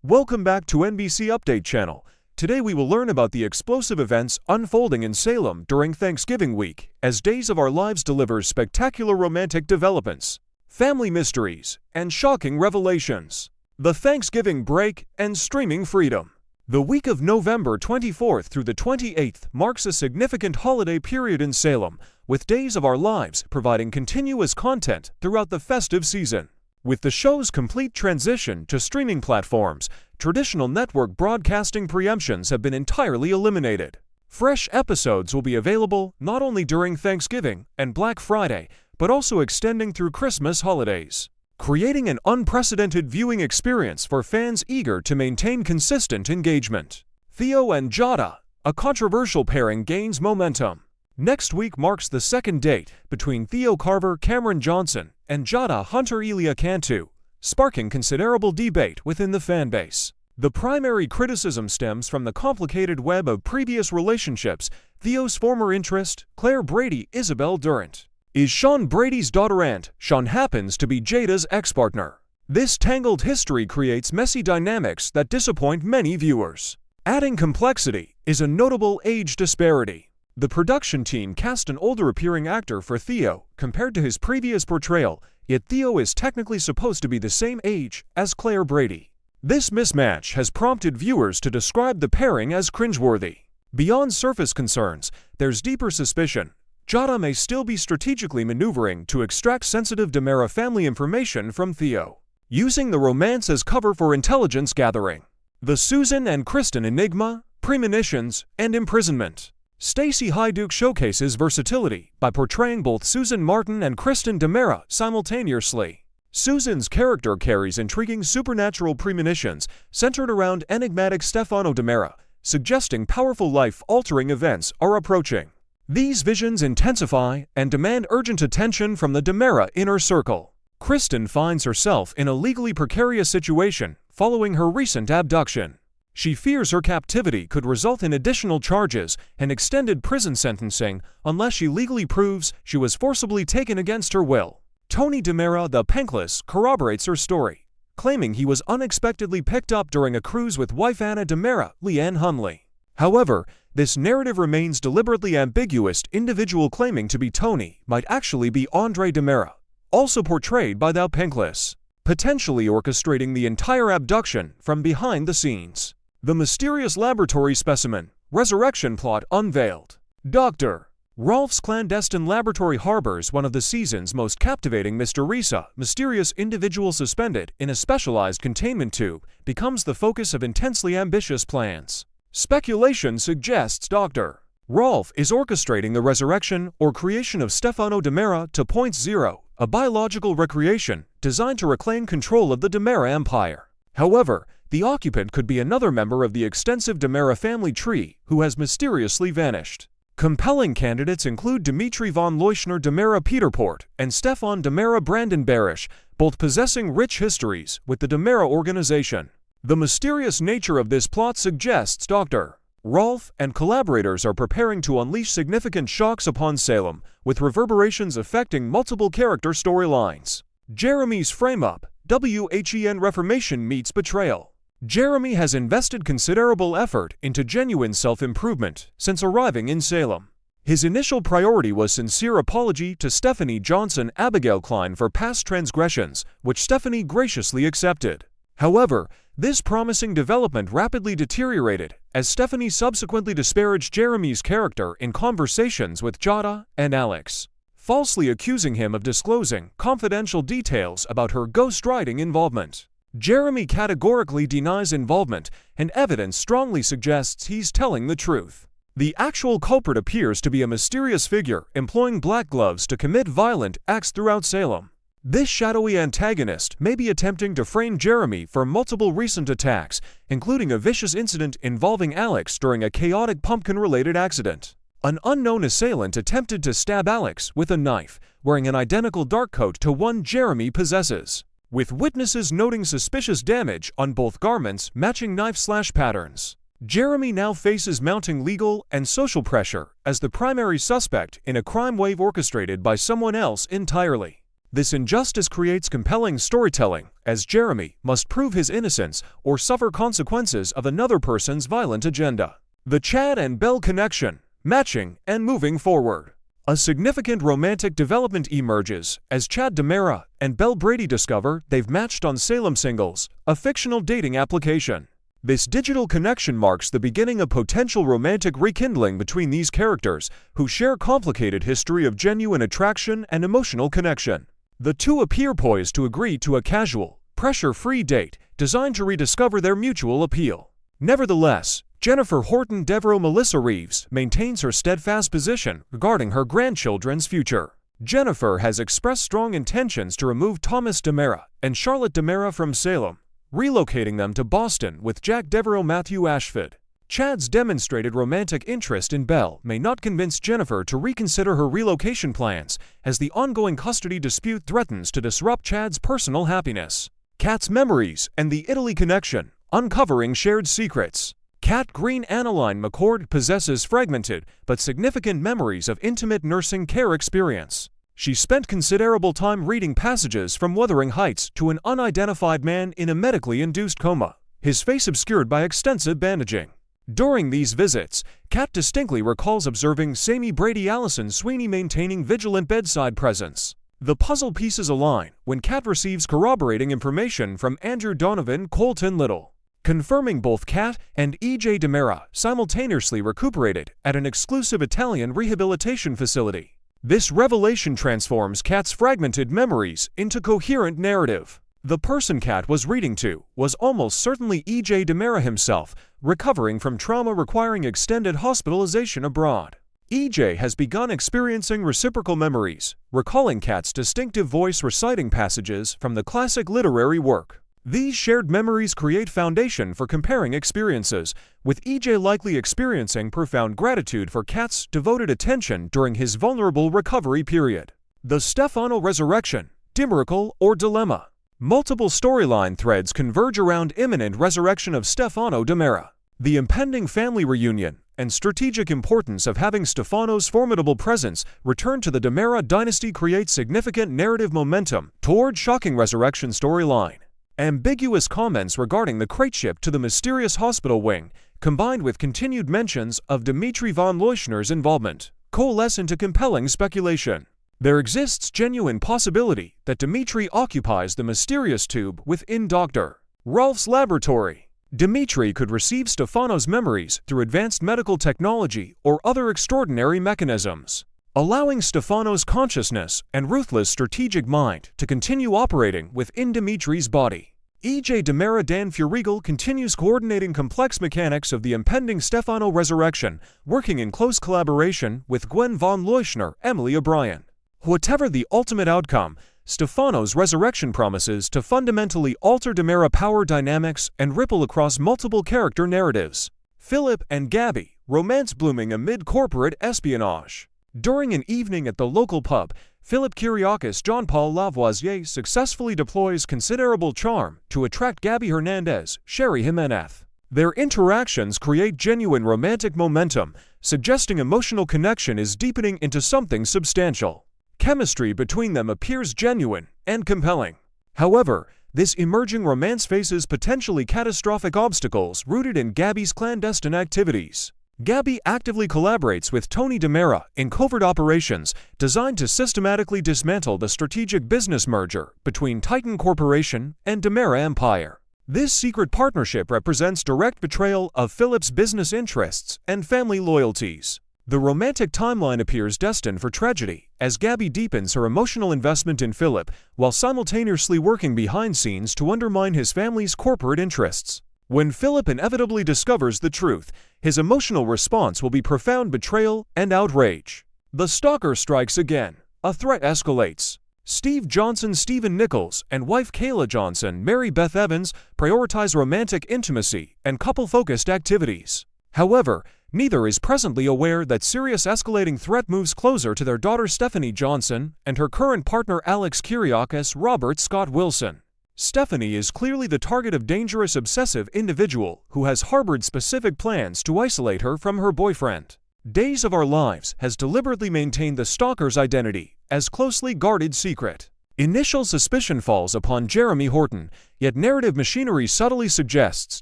Welcome back to NBC Update channel. Today we will learn about the explosive events unfolding in Salem during Thanksgiving week as Days of Our Lives delivers spectacular romantic developments, family mysteries, and shocking revelations. The Thanksgiving break and streaming freedom. The week of November 24th through the 28th marks a significant holiday period in Salem, with Days of Our Lives providing continuous content throughout the festive season. With the show's complete transition to streaming platforms, traditional network broadcasting preemptions have been entirely eliminated. Fresh episodes will be available not only during Thanksgiving and Black Friday, but also extending through Christmas holidays, creating an unprecedented viewing experience for fans eager to maintain consistent engagement. Theo and Jada, a controversial pairing, gains momentum. Next week marks the second date between Theo Cameron Johnson and Jada Elia Cantu, sparking considerable debate within the fanbase. The primary criticism stems from the complicated web of previous relationships. Theo's former interest, Claire Brady Isabel Durant, is Sean Brady's daughter, and Sean happens to be Jada's ex-partner. This tangled history creates messy dynamics that disappoint many viewers. Adding complexity is a notable age disparity. The production team cast an older-appearing actor for Theo compared to his previous portrayal, yet Theo is technically supposed to be the same age as Claire Brady. This mismatch has prompted viewers to describe the pairing as cringeworthy. Beyond surface concerns, there's deeper suspicion. Jada may still be strategically maneuvering to extract sensitive DiMera family information from Theo, using the romance as cover for intelligence gathering. The Susan and Kristen enigma, premonitions, and imprisonment. Stacey Hyduke showcases versatility by portraying both Susan Martin and Kristen DiMera simultaneously. Susan's character carries intriguing supernatural premonitions centered around enigmatic Stefano DiMera, suggesting powerful life-altering events are approaching. These visions intensify and demand urgent attention from the DiMera inner circle. Kristen finds herself in a legally precarious situation following her recent abduction. She fears her captivity could result in additional charges and extended prison sentencing unless she legally proves she was forcibly taken against her will. Tony DiMera the Pankless corroborates her story, claiming he was unexpectedly picked up during a cruise with wife Anna DiMera, Leanne Hunley. However, this narrative remains deliberately ambiguous. Individual claiming to be Tony might actually be Andre DiMera, also portrayed by the Pankless, potentially orchestrating the entire abduction from behind the scenes. The mysterious laboratory specimen, resurrection plot unveiled. Dr. Rolf's clandestine laboratory harbors one of the season's most captivating mysteries. Mysterious individual suspended in a specialized containment tube becomes the focus of intensely ambitious plans. Speculation suggests Dr. Rolf is orchestrating the resurrection or creation of Stefano DiMera 2.0, a biological recreation designed to reclaim control of the DiMera empire. However, the occupant could be another member of the extensive DiMera family tree who has mysteriously vanished. Compelling candidates include Dimitri von Leuschner DiMera Peterport and Stefan DiMera Brandon Barish, both possessing rich histories with the DiMera organization. The mysterious nature of this plot suggests Dr. Rolf and collaborators are preparing to unleash significant shocks upon Salem, with reverberations affecting multiple character storylines. Jeremy's frame-up, WHEN Reformation meets betrayal. Jeremy has invested considerable effort into genuine self-improvement since arriving in Salem. His initial priority was sincere apology to Stephanie Johnson Abigail Klein for past transgressions, which Stephanie graciously accepted. However, this promising development rapidly deteriorated as Stephanie subsequently disparaged Jeremy's character in conversations with Jada and Alex, falsely accusing him of disclosing confidential details about her ghostwriting involvement. Jeremy categorically denies involvement, and evidence strongly suggests he's telling the truth. The actual culprit appears to be a mysterious figure employing black gloves to commit violent acts throughout Salem. This shadowy antagonist may be attempting to frame Jeremy for multiple recent attacks, including a vicious incident involving Alex during a chaotic pumpkin-related accident. An unknown assailant attempted to stab Alex with a knife, wearing an identical dark coat to one Jeremy possesses, with witnesses noting suspicious damage on both garments matching knife-slash patterns. Jeremy now faces mounting legal and social pressure as the primary suspect in a crime wave orchestrated by someone else entirely. This injustice creates compelling storytelling, as Jeremy must prove his innocence or suffer consequences of another person's violent agenda. The Chad and Belle connection, matching and moving forward. A significant romantic development emerges as Chad DiMera and Belle Brady discover they've matched on Salem Singles, a fictional dating application. This digital connection marks the beginning of potential romantic rekindling between these characters, who share complicated history of genuine attraction and emotional connection. The two appear poised to agree to a casual, pressure-free date designed to rediscover their mutual appeal. Nevertheless, Jennifer Horton Devereaux Melissa Reeves maintains her steadfast position regarding her grandchildren's future. Jennifer has expressed strong intentions to remove Thomas DiMera and Charlotte DiMera from Salem, relocating them to Boston with Jack Devereaux Matthew Ashford. Chad's demonstrated romantic interest in Belle may not convince Jennifer to reconsider her relocation plans, as the ongoing custody dispute threatens to disrupt Chad's personal happiness. Kat's memories and the Italy connection, uncovering shared secrets. Kat Green Aniline McCord possesses fragmented but significant memories of intimate nursing care experience. She spent considerable time reading passages from Wuthering Heights to an unidentified man in a medically induced coma, his face obscured by extensive bandaging. During these visits, Kat distinctly recalls observing Sammy Brady Allison Sweeney maintaining vigilant bedside presence. The puzzle pieces align when Kat receives corroborating information from Andrew Donovan Colton Little, confirming both Kat and E.J. DiMera simultaneously recuperated at an exclusive Italian rehabilitation facility. This revelation transforms Kat's fragmented memories into coherent narrative. The person Kat was reading to was almost certainly E.J. DiMera himself, recovering from trauma requiring extended hospitalization abroad. E.J. has begun experiencing reciprocal memories, recalling Kat's distinctive voice reciting passages from the classic literary work. These shared memories create foundation for comparing experiences, with E.J. likely experiencing profound gratitude for Kat's devoted attention during his vulnerable recovery period. The Stefano resurrection, miracle or dilemma. Multiple storyline threads converge around imminent resurrection of Stefano DiMera. The impending family reunion and strategic importance of having Stefano's formidable presence return to the DiMera dynasty creates significant narrative momentum toward shocking resurrection storyline. Ambiguous comments regarding the crate ship to the mysterious hospital wing, combined with continued mentions of Dmitri von Leuschner's involvement, coalesce into compelling speculation. There exists genuine possibility that Dmitri occupies the mysterious tube within Dr. Rolf's laboratory. Dmitri could receive Stefano's memories through advanced medical technology or other extraordinary mechanisms, allowing Stefano's consciousness and ruthless strategic mind to continue operating within Dimitri's body. E.J. DiMera Dan Furigal continues coordinating complex mechanics of the impending Stefano resurrection, working in close collaboration with Gwen von Leuschner, Emily O'Brien. Whatever the ultimate outcome, Stefano's resurrection promises to fundamentally alter DiMera power dynamics and ripple across multiple character narratives. Philip and Gabi, romance blooming amid corporate espionage. During an evening at the local pub, Philip Kyriakis Jean-Paul Lavoisier successfully deploys considerable charm to attract Gabi Hernandez, Sherry Jimenez. Their interactions create genuine romantic momentum, suggesting emotional connection is deepening into something substantial. Chemistry between them appears genuine and compelling. However, this emerging romance faces potentially catastrophic obstacles rooted in Gabi's clandestine activities. Gabi actively collaborates with Tony DiMera in covert operations designed to systematically dismantle the strategic business merger between Titan Corporation and DiMera Empire. This secret partnership represents direct betrayal of Philip's business interests and family loyalties. The romantic timeline appears destined for tragedy as Gabi deepens her emotional investment in Philip while simultaneously working behind scenes to undermine his family's corporate interests. When Philip inevitably discovers the truth, his emotional response will be profound betrayal and outrage. The stalker strikes again. A threat escalates. Steve Johnson, Stephen Nichols, and wife Kayla Johnson, Mary Beth Evans, prioritize romantic intimacy and couple-focused activities. However, neither is presently aware that serious escalating threat moves closer to their daughter Stephanie Johnson and her current partner Alex Kyriakis Robert Scott Wilson. Stephanie is clearly the target of dangerous obsessive individual who has harbored specific plans to isolate her from her boyfriend. Days of Our Lives has deliberately maintained the stalker's identity as closely guarded secret. Initial suspicion falls upon Jeremy Horton, yet narrative machinery subtly suggests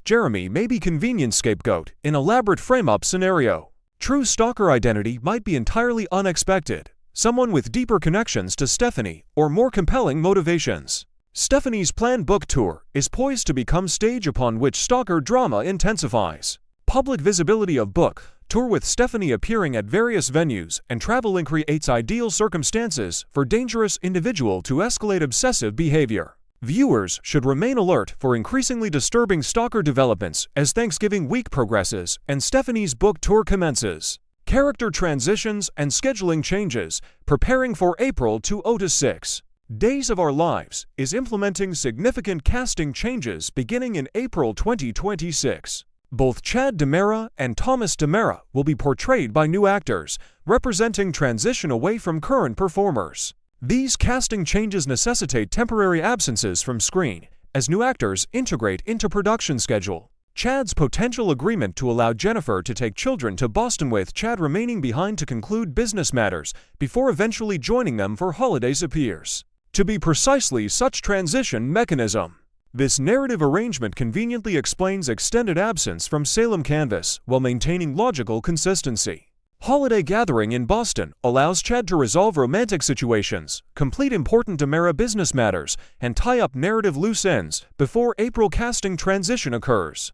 Jeremy may be convenient scapegoat in elaborate frame-up scenario. True stalker identity might be entirely unexpected, someone with deeper connections to Stephanie or more compelling motivations. Stephanie's planned book tour is poised to become stage upon which stalker drama intensifies. Public visibility of book tour with Stephanie appearing at various venues and traveling creates ideal circumstances for dangerous individual to escalate obsessive behavior. Viewers should remain alert for increasingly disturbing stalker developments as Thanksgiving week progresses and Stephanie's book tour commences. Character transitions and scheduling changes, preparing for April 2006. Days of Our Lives is implementing significant casting changes beginning in April 2026. Both Chad DiMera and Thomas DiMera will be portrayed by new actors, representing transition away from current performers. These casting changes necessitate temporary absences from screen as new actors integrate into production schedule. Chad's potential agreement to allow Jennifer to take children to Boston with Chad remaining behind to conclude business matters before eventually joining them for holidays appears to be precisely such transition mechanism. This narrative arrangement conveniently explains extended absence from Salem canvas while maintaining logical consistency. Holiday gathering in Boston allows Chad to resolve romantic situations, complete important DiMera business matters, and tie up narrative loose ends before April casting transition occurs.